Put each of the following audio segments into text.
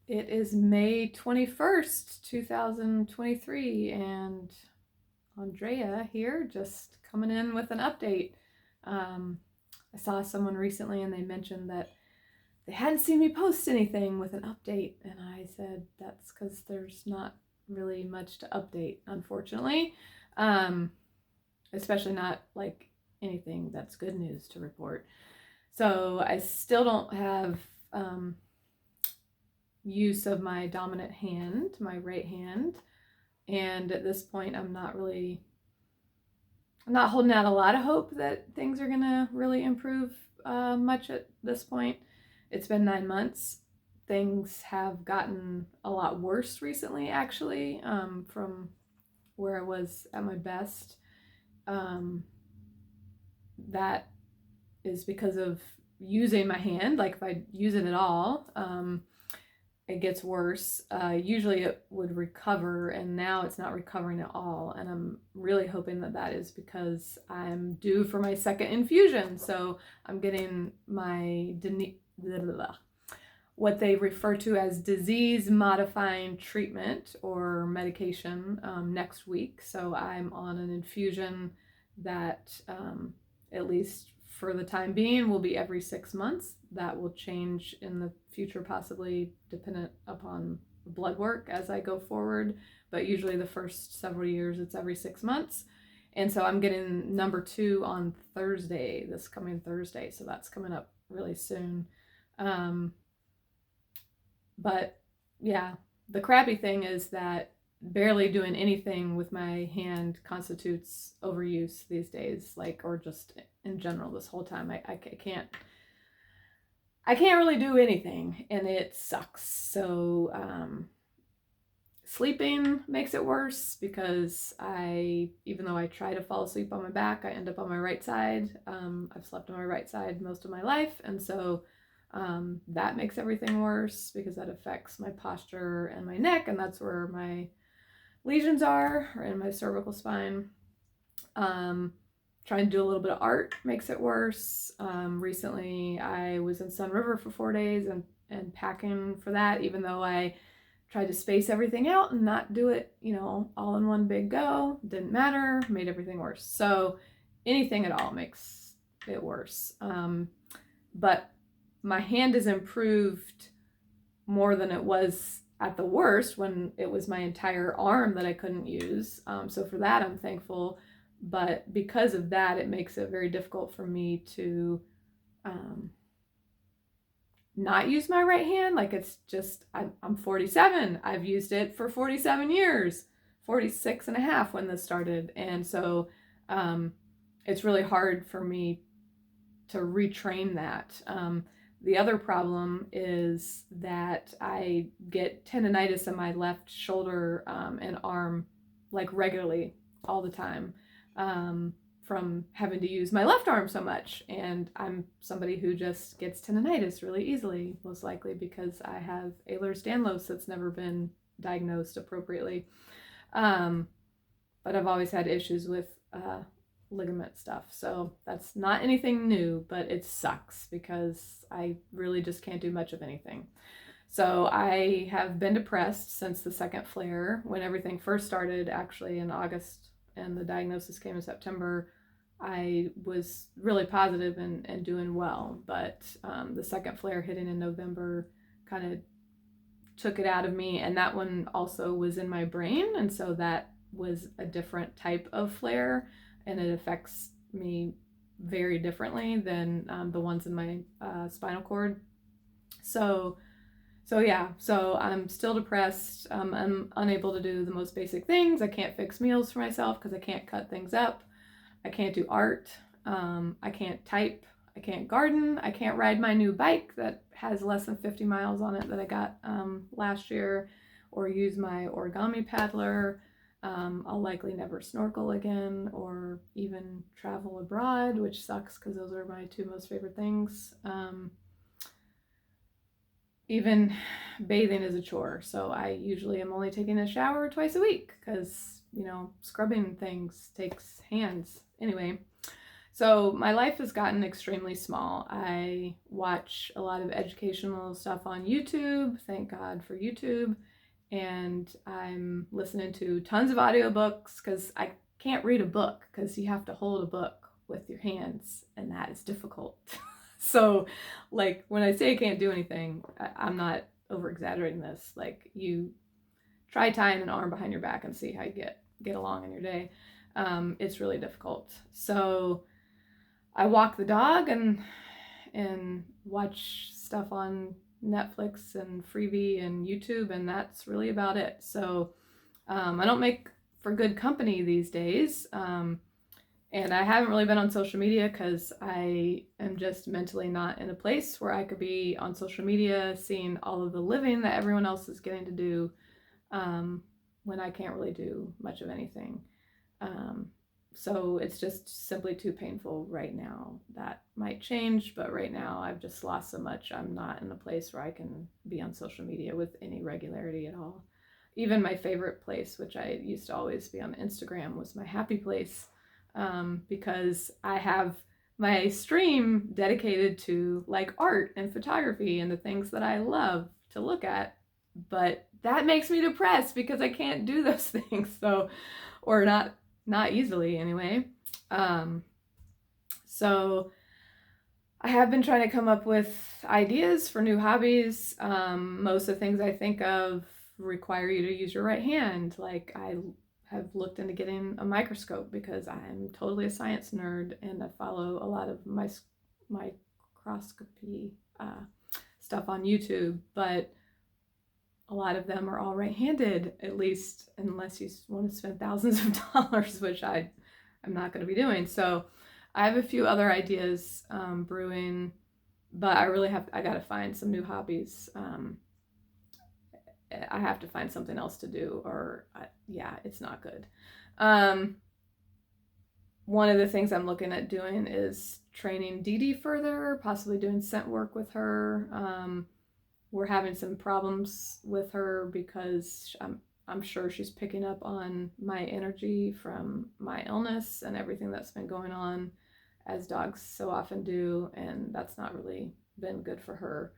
It is May 21st, 2023, and Andrea here, just coming in with an update. I saw someone recently and they mentioned that they hadn't seen me post anything with an update, and I said that's because there's not really much to update, unfortunately. Especially not like anything that's good news to report. So I still don't have use of my dominant hand, my right hand. And at this point, I'm not holding out a lot of hope that things are going to really improve much at this point. It's been 9 months. Things have gotten a lot worse recently, actually, from where I was at my best. That is because of using my hand. Like if I use it at all, it gets worse. Usually it would recover, and now it's not recovering at all. And I'm really hoping that that is because I'm due for my second infusion. So I'm getting my what they refer to as disease modifying treatment or medication next week. So I'm on an infusion that at least for the time being will be every 6 months. That will change in the future, possibly dependent upon blood work as I go forward, but usually the first several years it's every 6 months. And so I'm getting number 2 on Thursday, this coming Thursday, so that's coming up really soon. But yeah, the crappy thing is that barely doing anything with my hand constitutes overuse these days, like, or just in general this whole time. I can't really do anything, and it sucks. So sleeping makes it worse because even though I try to fall asleep on my back, I end up on my right side. I've slept on my right side most of my life, and so that makes everything worse because that affects my posture and my neck, and that's where my lesions are, or in my cervical spine. Trying to do a little bit of art makes it worse. Recently I was in Sun River for 4 days and packing for that, even though I tried to space everything out and not do it, all in one big go. Didn't matter, made everything worse. So anything at all makes it worse. But my hand has improved more than it was at the worst when it was my entire arm that I couldn't use. So for that, I'm thankful. But because of that, it makes it very difficult for me to not use my right hand. Like it's just, I'm 47. I've used it for 47 years, 46 and a half when this started. And so it's really hard for me to retrain that. The other problem is that I get tendonitis in my left shoulder and arm like regularly all the time from having to use my left arm so much. And I'm somebody who just gets tendonitis really easily, most likely because I have Ehlers-Danlos that's never been diagnosed appropriately. But I've always had issues with ligament stuff, so that's not anything new, but it sucks because I really just can't do much of anything. So I have been depressed since the second flare. When everything first started, actually in August, and the diagnosis came in September, I was really positive and doing well, but the second flare hitting in November kind of took it out of me, and that one also was in my brain, and so that was a different type of flare, and it affects me very differently than the ones in my spinal cord. So yeah, so I'm still depressed. I'm unable to do the most basic things. I can't fix meals for myself because I can't cut things up. I can't do art. I can't type. I can't garden. I can't ride my new bike that has less than 50 miles on it that I got last year, or use my origami paddler. I'll likely never snorkel again or even travel abroad, which sucks because those are my 2 most favorite things. Even bathing is a chore, so I usually am only taking a shower twice a week because, scrubbing things takes hands. Anyway, So my life has gotten extremely small. I watch a lot of educational stuff on YouTube. Thank God for YouTube. And I'm listening to tons of audiobooks because I can't read a book because you have to hold a book with your hands, and that is difficult. So, like, when I say I can't do anything, I'm not over exaggerating this. Like, you try tying an arm behind your back and see how you get along in your day. It's really difficult. So I walk the dog and watch stuff on Netflix and Freebie and YouTube, and that's really about it. So I don't make for good company these days. And I haven't really been on social media because I am just mentally not in a place where I could be on social media seeing all of the living that everyone else is getting to do, when I can't really do much of anything. So it's just simply too painful right now. That might change, but right now I've just lost so much. I'm not in a place where I can be on social media with any regularity at all. Even my favorite place, which I used to always be on Instagram, was my happy place, because I have my stream dedicated to like art and photography and the things that I love to look at. But that makes me depressed because I can't do those things. So, or not easily anyway. So I have been trying to come up with ideas for new hobbies. Most of the things I think of require you to use your right hand. Like, I have looked into getting a microscope because I'm totally a science nerd, and I follow a lot of microscopy stuff on YouTube, but a lot of them are all right-handed, at least unless you want to spend thousands of dollars, which I'm not going to be doing. So I have a few other ideas brewing, but I got to find some new hobbies. I have to find something else to do, or it's not good. One of the things I'm looking at doing is training Dee Dee further, possibly doing scent work with her. We're having some problems with her because I'm sure she's picking up on my energy from my illness and everything that's been going on, as dogs so often do, and that's not really been good for her.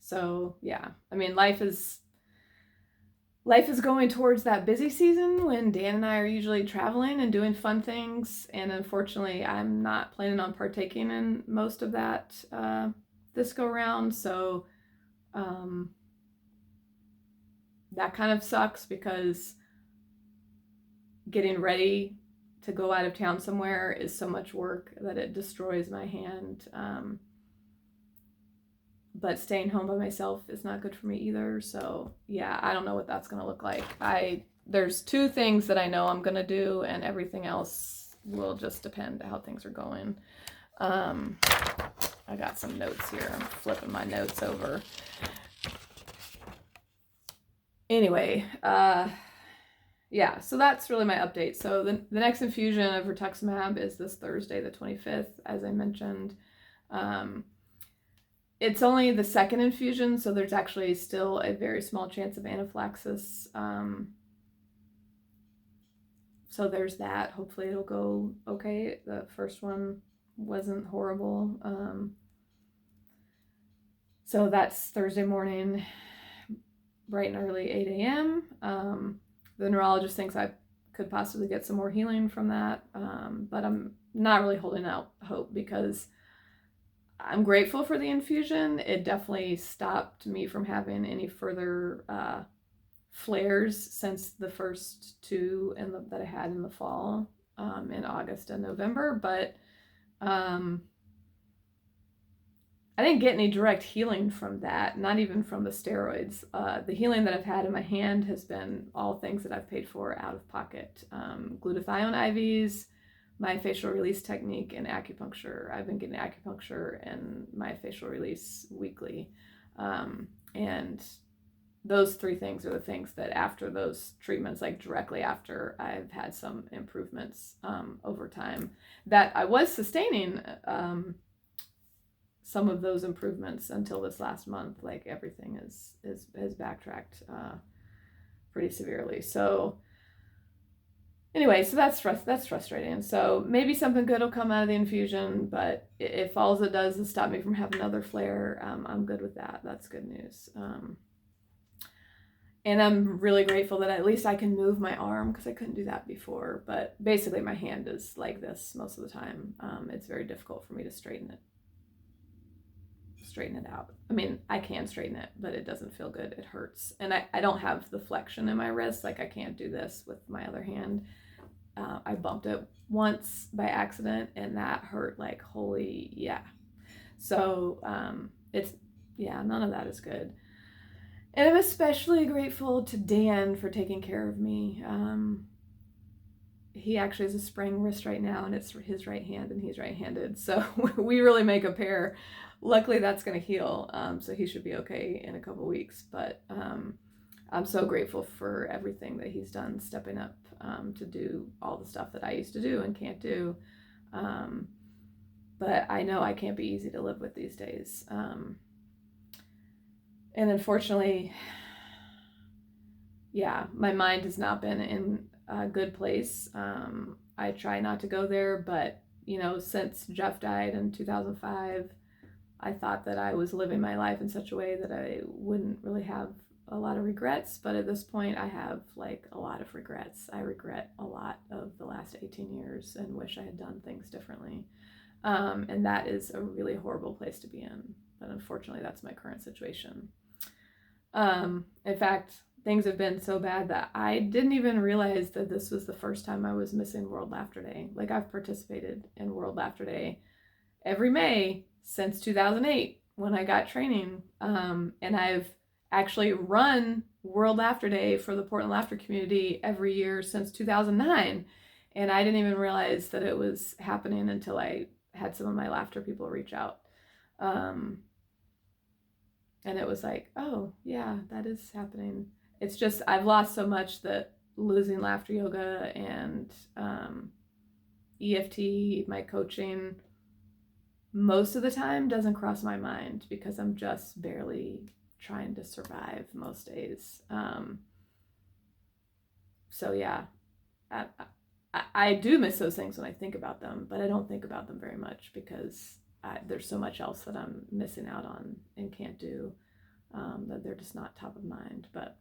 So yeah, I mean, life is going towards that busy season when Dan and I are usually traveling and doing fun things, and unfortunately I'm not planning on partaking in most of that this go round. So that kind of sucks because getting ready to go out of town somewhere is so much work that it destroys my hand. But staying home by myself is not good for me either. So yeah, I don't know what that's gonna look like. There's two things that I know I'm gonna do, and everything else will just depend how things are going. I got some notes here. I'm flipping my notes over. Anyway, yeah, so that's really my update. So the next infusion of Rituximab is this Thursday, the 25th, as I mentioned. It's only the second infusion, so there's actually still a very small chance of anaphylaxis. So there's that. Hopefully it'll go okay. The first one wasn't horrible. So that's Thursday morning, bright and early, 8 a.m. The neurologist thinks I could possibly get some more healing from that, but I'm not really holding out hope because I'm grateful for the infusion. It definitely stopped me from having any further flares since the first two that I had in the fall, in August and November, but I didn't get any direct healing from that, not even from the steroids. The healing that I've had in my hand has been all things that I've paid for out of pocket. Glutathione IVs, my facial release technique, and acupuncture. I've been getting acupuncture and my facial release weekly. And those three things are the things that after those treatments, like directly after, I've had some improvements over time that I was sustaining some of those improvements until this last month. Like, everything has backtracked pretty severely. So Anyway, so that's frustrating. So maybe something good will come out of the infusion, but if all it does is stop me from having another flare, I'm good with that. That's good news. And I'm really grateful that at least I can move my arm, because I couldn't do that before. But basically my hand is like this most of the time. It's very difficult for me to straighten it out. I mean, I can straighten it, but it doesn't feel good. It hurts. And I don't have the flexion in my wrist. Like, I can't do this with my other hand. I bumped it once by accident, and that hurt like holy yeah. So none of that is good. And I'm especially grateful to Dan for taking care of me. He actually has a sprained wrist right now, and it's his right hand, and he's right-handed. So we really make a pair. Luckily, that's going to heal, so he should be okay in a couple weeks. But I'm so grateful for everything that he's done, stepping up to do all the stuff that I used to do and can't do. But I know I can't be easy to live with these days. And unfortunately, yeah, my mind has not been in a good place. I try not to go there, but, since Jeff died in 2005, I thought that I was living my life in such a way that I wouldn't really have a lot of regrets, but at this point I have like a lot of regrets. I regret a lot of the last 18 years and wish I had done things differently. And that is a really horrible place to be in, but unfortunately that's my current situation. In fact, things have been so bad that I didn't even realize that this was the first time I was missing World Laughter Day. Like, I've participated in World Laughter Day every May since 2008 when I got training. And I've actually run World Laughter Day for the Portland Laughter community every year since 2009. And I didn't even realize that it was happening until I had some of my laughter people reach out. And it was like, oh, yeah, that is happening. It's just, I've lost so much that losing laughter yoga and EFT, my coaching, most of the time doesn't cross my mind because I'm just barely trying to survive most days. So yeah, I do miss those things when I think about them, but I don't think about them very much because there's so much else that I'm missing out on and can't do, that they're just not top of mind. But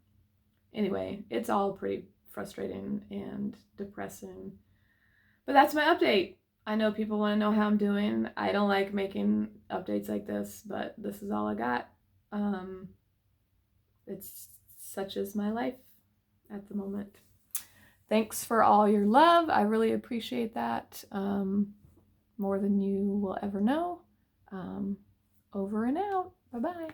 anyway, it's all pretty frustrating and depressing. But that's my update. I know people want to know how I'm doing. I don't like making updates like this, but this is all I got. It's such is my life at the moment. Thanks for all your love. I really appreciate that, more than you will ever know. Over and out. Bye-bye.